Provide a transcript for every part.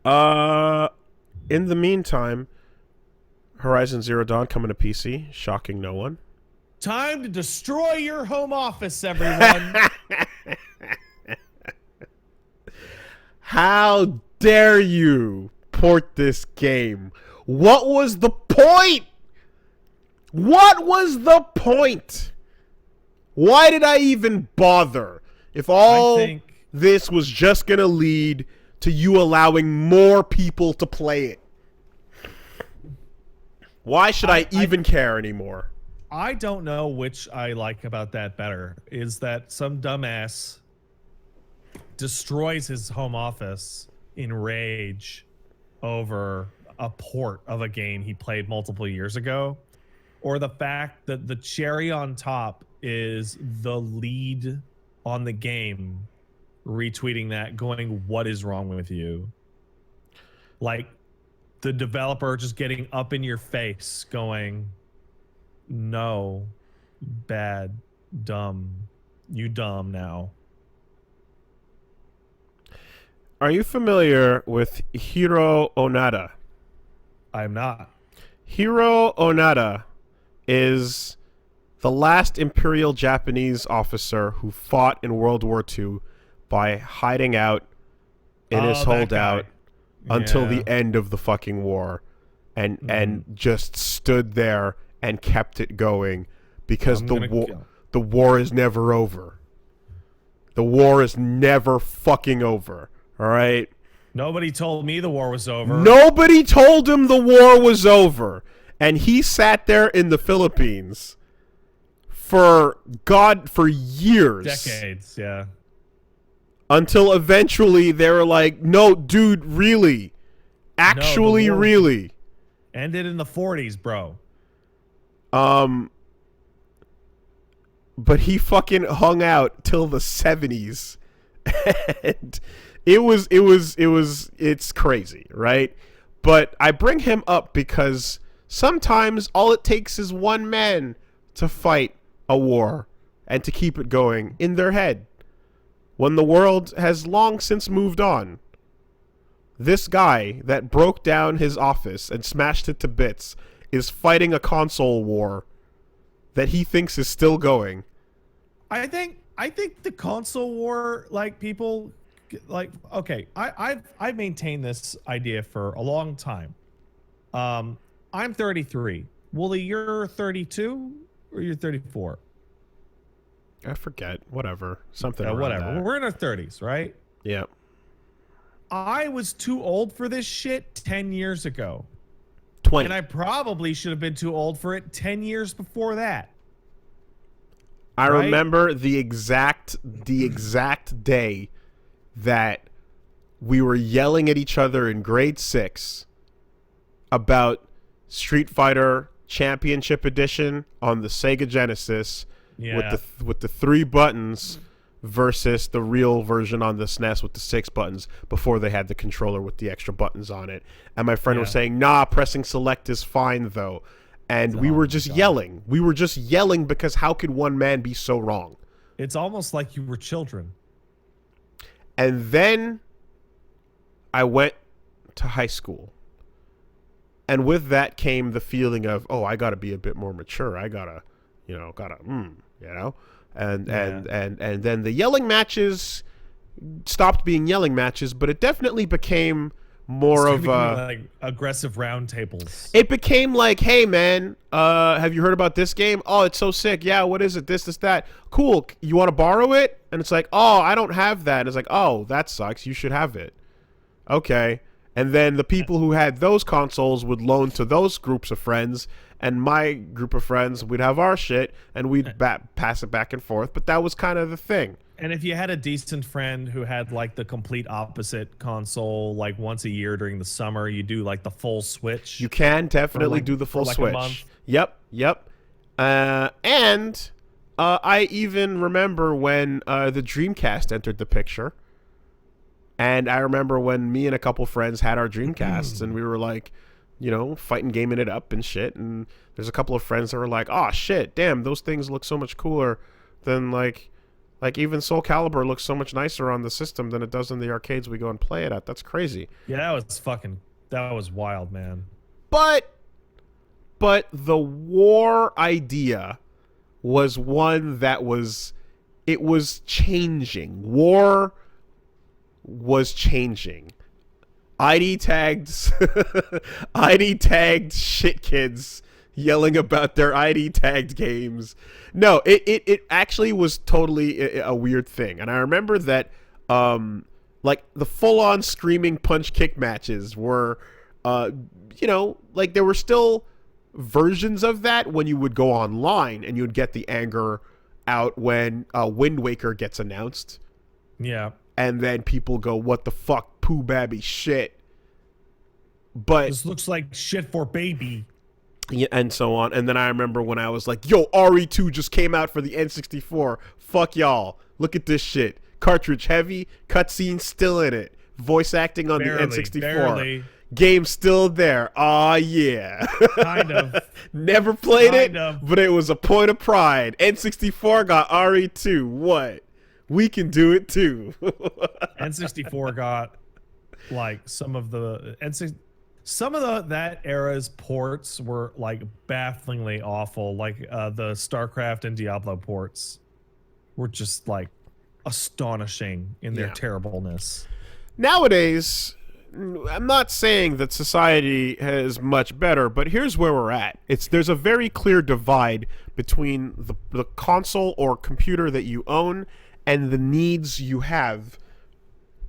Uh, in the meantime, Horizon Zero Dawn coming to PC, shocking no one. Time to destroy your home office, everyone. How dare you port this game? What was the point? What was the point? Why did I even bother? If all this was just going to lead to you allowing more people to play it. Why should I even care anymore? I don't know which I like about that better. Is that some dumbass destroys his home office in rage over a port of a game he played multiple years ago, or the fact that the cherry on top is the lead on the game retweeting that going, "What is wrong with you?" Like the developer just getting up in your face going, "No, bad, dumb, you dumb now." Are you familiar with Hiro Onada? I'm not. Hiro Onada is the last Imperial Japanese officer who fought in World War II by hiding out in his holdout until the end of the fucking war, and just stood there and kept it going because the war is never over. The war is never fucking over. All right? Nobody told me the war was over. Nobody told him the war was over. And he sat there in the Philippines for years. Decades, yeah. Until eventually they were like, "No, dude, really? Actually, really?" Ended in the 40s, bro. But he fucking hung out till the 70s. And it's crazy, right? But I bring him up because sometimes all it takes is one man to fight a war and to keep it going in their head when the world has long since moved on. This guy that broke down his office and smashed it to bits is fighting a console war that he thinks is still going. I think the console war, like, people like, okay, I've maintained this idea for a long time. I'm 33. Wooly, you're 32 or you're 34? I forget. Whatever. Something around whatever. that. We're in our 30s, right? Yeah. I was too old for this shit 10 years ago. 20. And I probably should have been too old for it 10 years before that. I remember the exact day that we were yelling at each other in grade 6 about Street Fighter Championship Edition on the Sega Genesis with the 3 buttons versus the real version on the SNES with the 6 buttons before they had the controller with the extra buttons on it. And my friend was saying, "Nah, pressing select is fine though." And we were just yelling. We were just yelling because how could one man be so wrong? It's almost like you were children. And then I went to high school. And with that came the feeling of, oh, I got to be a bit more mature. I got to, And then the yelling matches stopped being yelling matches, but it definitely became more of like aggressive round tables. It became like, "Hey man, have you heard about this game? Oh, it's so sick. Yeah, what is it? This, that. Cool. You want to borrow it?" And it's like, "Oh, I don't have that." And it's like, "Oh, that sucks. You should have it." Okay. And then the people who had those consoles would loan to those groups of friends, and my group of friends, we'd have our shit, and we'd pass it back and forth. But that was kind of the thing. And if you had a decent friend who had like the complete opposite console, like once a year during the summer, you do like the full switch. You can definitely do the full switch. A month. Yep. And I even remember when the Dreamcast entered the picture. And I remember when me and a couple friends had our Dreamcasts and we were like, fighting, gaming it up and shit. And there's a couple of friends that were like, "Oh shit, damn, those things look so much cooler than like Like, even Soul Calibur looks so much nicer on the system than it does in the arcades we go and play it at. That's crazy. Yeah, that was wild, man. But the war idea was one that was changing. War was changing. ID tagged shit kids yelling about their ID tagged games. No, it actually was totally a weird thing. And I remember that like the full on screaming punch kick matches were like there were still versions of that when you would go online and you'd get the anger out when Wind Waker gets announced. Yeah. And then people go, what the fuck, poo babby shit. But this looks like shit for baby. Yeah, and so on. And then I remember when I was like, yo, RE2 just came out for the N64. Fuck y'all. Look at this shit. Cartridge heavy, cutscene still in it. Voice acting on the N64. Barely. Game still there. Aw, yeah. Kind of. Never played but it was a point of pride. N64 got RE2. What? We can do it too. N64 got like some of that era's ports were like bafflingly awful. Like the StarCraft and Diablo ports were just like astonishing in their terribleness. Nowadays, I'm not saying that society is much better, but here's where we're at. There's a very clear divide between the console or computer that you own and the needs you have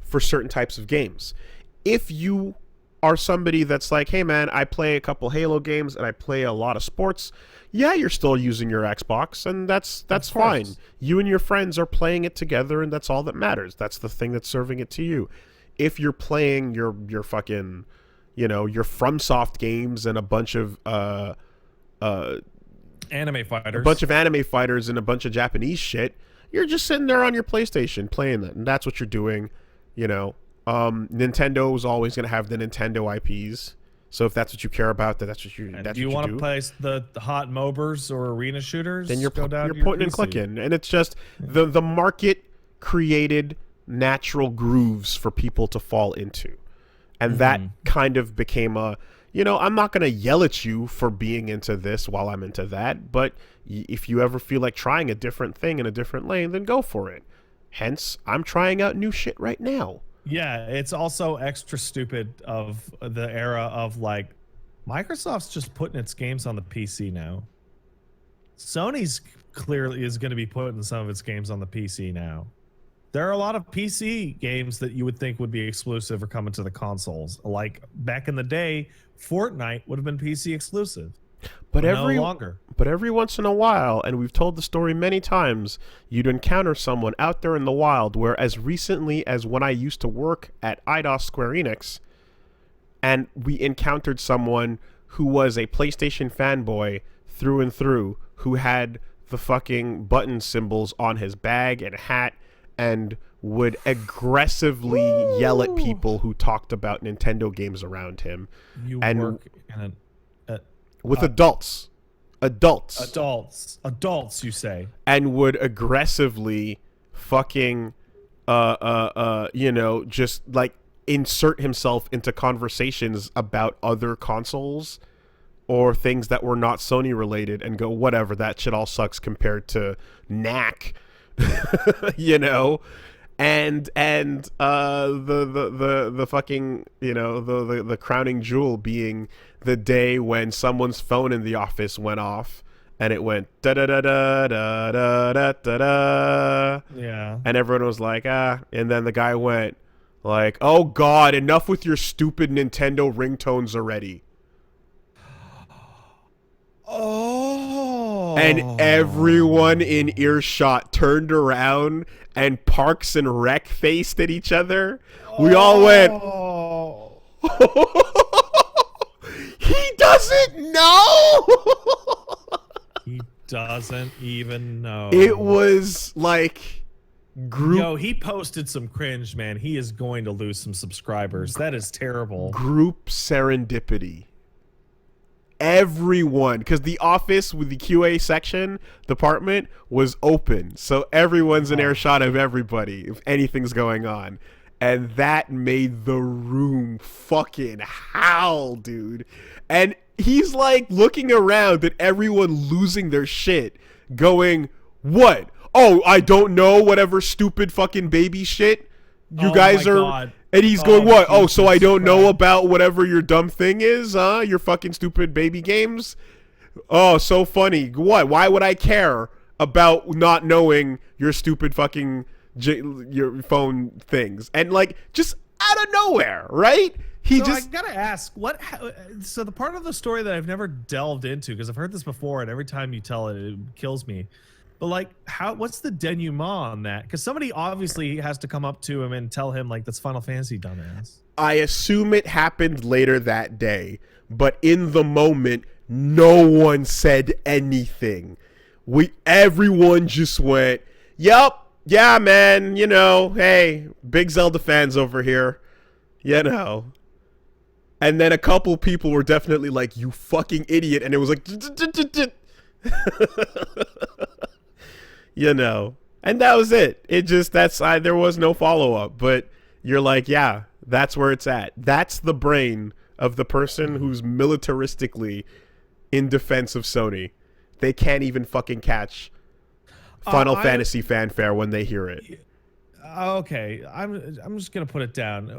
for certain types of games. If you are somebody that's like, hey man, I play a couple Halo games and I play a lot of sports, yeah, you're still using your Xbox, and that's fine. You and your friends are playing it together, and that's all that matters. That's the thing that's serving it to you. If you're playing your fucking, your FromSoft games and a bunch of anime fighters, and a bunch of Japanese shit, you're just sitting there on your PlayStation playing that, and that's what you're doing. Nintendo is always going to have the Nintendo IPs. So if that's what you care about, that's what you. Do you want to play the hot MOBAs or arena shooters? Then you're pointing and clicking, and it's just the market created natural grooves for people to fall into, and that kind of became a. I'm not going to yell at you for being into this while I'm into that, but if you ever feel like trying a different thing in a different lane, then go for it. Hence, I'm trying out new shit right now. Yeah, it's also extra stupid of the era of like Microsoft's just putting its games on the PC now. Sony's clearly is going to be putting some of its games on the PC now. There are a lot of PC games that you would think would be exclusive or coming to the consoles. Like back in the day, Fortnite would have been PC exclusive. But no longer. But every once in a while, and we've told the story many times, you'd encounter someone out there in the wild where as recently as when I used to work at Eidos Square Enix, and we encountered someone who was a PlayStation fanboy through and through, who had the fucking button symbols on his bag and hat, and would aggressively yell at people who talked about Nintendo games around him. You work in with adults, you say, and would aggressively fucking, just like insert himself into conversations about other consoles or things that were not Sony related, and go, whatever, that shit all sucks compared to knack, and the fucking the crowning jewel being the day when someone's phone in the office went off and it went da da da da da da da da da. Yeah. And everyone was like, and then the guy went like, oh god, enough with your stupid Nintendo ringtones already. Oh. And everyone in earshot turned around and Parks and Rec faced at each other. We all went, he doesn't know. He doesn't even know. It was like group. Yo, he posted some cringe, man. He is going to lose some subscribers. That is terrible. Group serendipity. everyone, because the office with the QA section department was open, so everyone's in earshot of everybody if anything's going on, and that made the room fucking howl, dude. And he's like looking around at everyone losing their shit, going, "What? Oh, I don't know, whatever stupid fucking baby shit you guys are." God. And he's going, "What? Oh, so I don't Christ. know about whatever your dumb thing is, huh? Your fucking stupid baby games? Oh, so funny. What? Why would I care about not knowing your stupid fucking your phone things?" And like, just out of nowhere, right? He So just I gotta ask, so the part of the story that I've never delved into, because I've heard this before, and every time you tell it, it kills me. But like, what's the denouement on that? Because somebody obviously has to come up to him and tell him like, "That's Final Fantasy, dumbass." I assume it happened later that day, but in the moment, no one said anything. Everyone just went, "Yup, yeah, man, you know, hey, big Zelda fans over here, you know." And then a couple people were definitely like, "You fucking idiot," and it was like, you know, and that was it. It just, there was no follow up, but you're like, yeah, that's where it's at. That's the brain of the person who's militaristically in defense of Sony. They can't even fucking catch Final Fantasy fanfare when they hear it. Okay, I'm just gonna put it down.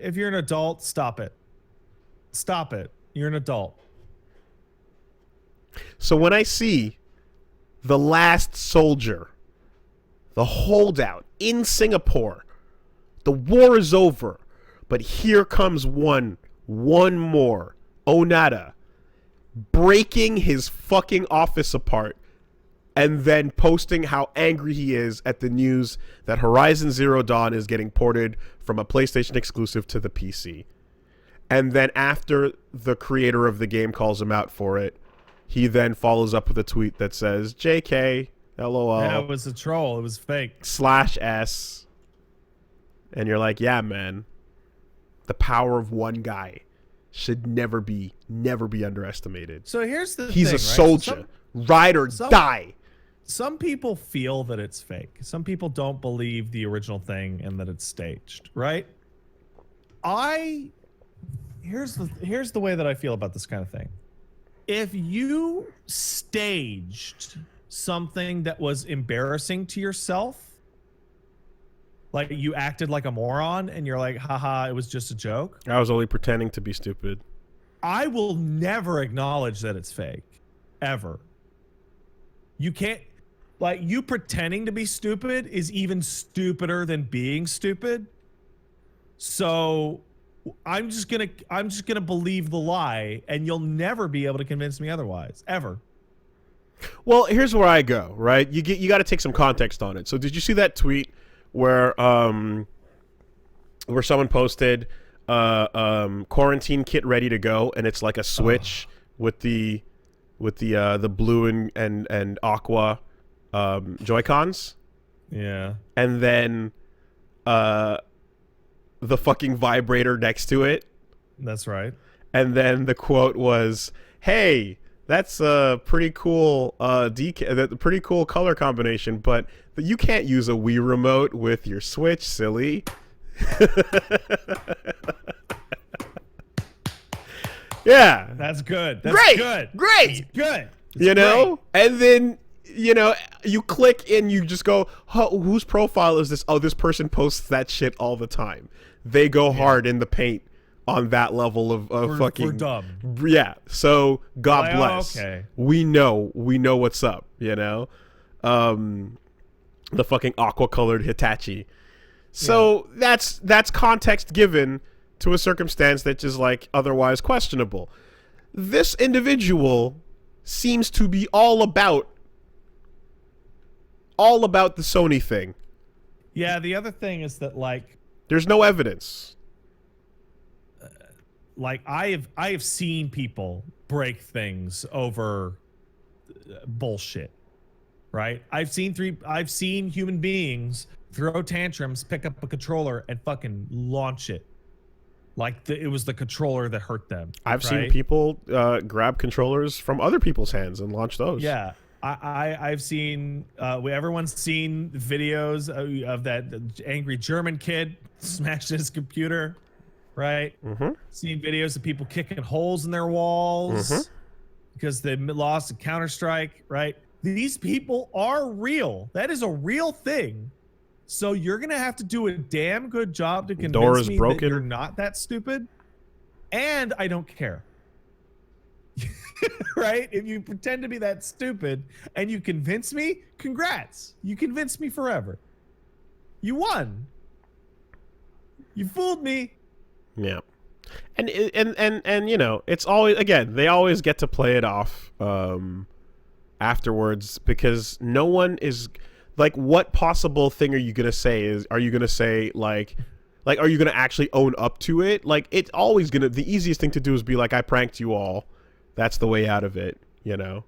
If you're an adult, stop it. Stop it. You're an adult. So when I see The Last Soldier, the holdout in Singapore, the war is over, but here comes one more, Onada, breaking his fucking office apart and then posting how angry he is at the news that Horizon Zero Dawn is getting ported from a PlayStation exclusive to the PC. And then after the creator of the game calls him out for it, he then follows up with a tweet that says, "JK, LOL." Yeah, it was a troll. It was fake. /S. And you're like, yeah, man. The power of one guy should never be underestimated. So here's the He's thing, a soldier. Ride or die. Some people feel that it's fake. Some people don't believe the original thing and that it's staged, right? Here's the way that I feel about this kind of thing. If you staged something that was embarrassing to yourself, like you acted like a moron and you're like, haha, it was just a joke. I was only pretending to be stupid. I will never acknowledge that it's fake. Ever. You can't, like, you pretending to be stupid is even stupider than being stupid. So I'm just gonna believe the lie, and you'll never be able to convince me otherwise, ever. Well, here's where I go, right? You got to take some context on it. So did you see that tweet where someone posted quarantine kit ready to go, and it's like a Switch with the blue and aqua Joy-Cons? Yeah. And then the fucking vibrator next to it. That's right. And then the quote was, "Hey, that's a pretty cool pretty cool color combination, but you can't use a Wii remote with your Switch, silly." Yeah. That's good. That's Great. good. Great. That's good. You know? And then, you know, you click and you just go, whose profile is this? Oh, this person posts that shit all the time. They go hard in the paint on that level of fucking... We're dumb. Yeah. So, God Like, bless. okay. We know what's up, you know? The fucking aqua-colored Hitachi. So, that's context given to a circumstance that's just, like, otherwise questionable. This individual seems to be all about the Sony thing. Yeah, the other thing is that, like, there's no evidence. Like I have seen people break things over bullshit, right? I've seen human beings throw tantrums, pick up a controller, and fucking launch it. Like it was the controller that hurt them. I've seen people grab controllers from other people's hands and launch those. Yeah. I've seen everyone's seen videos of that angry German kid smashing his computer, right? Seen videos of people kicking holes in their walls because they lost a Counter-Strike, right? These people are real. That is a real thing. So you're gonna have to do a damn good job to convince me that you're not that stupid, and I don't care. Right? If you pretend to be that stupid and you convince me, congrats. You convinced me forever. You won. You fooled me. Yeah. And you know, it's always, again, they always get to play it off afterwards, because no one is like, what possible thing are you going to say? Are you going to say like are you going to actually own up to it? Like, it's always going to, the easiest thing to do is be like, I pranked you all. That's the way out of it, you know?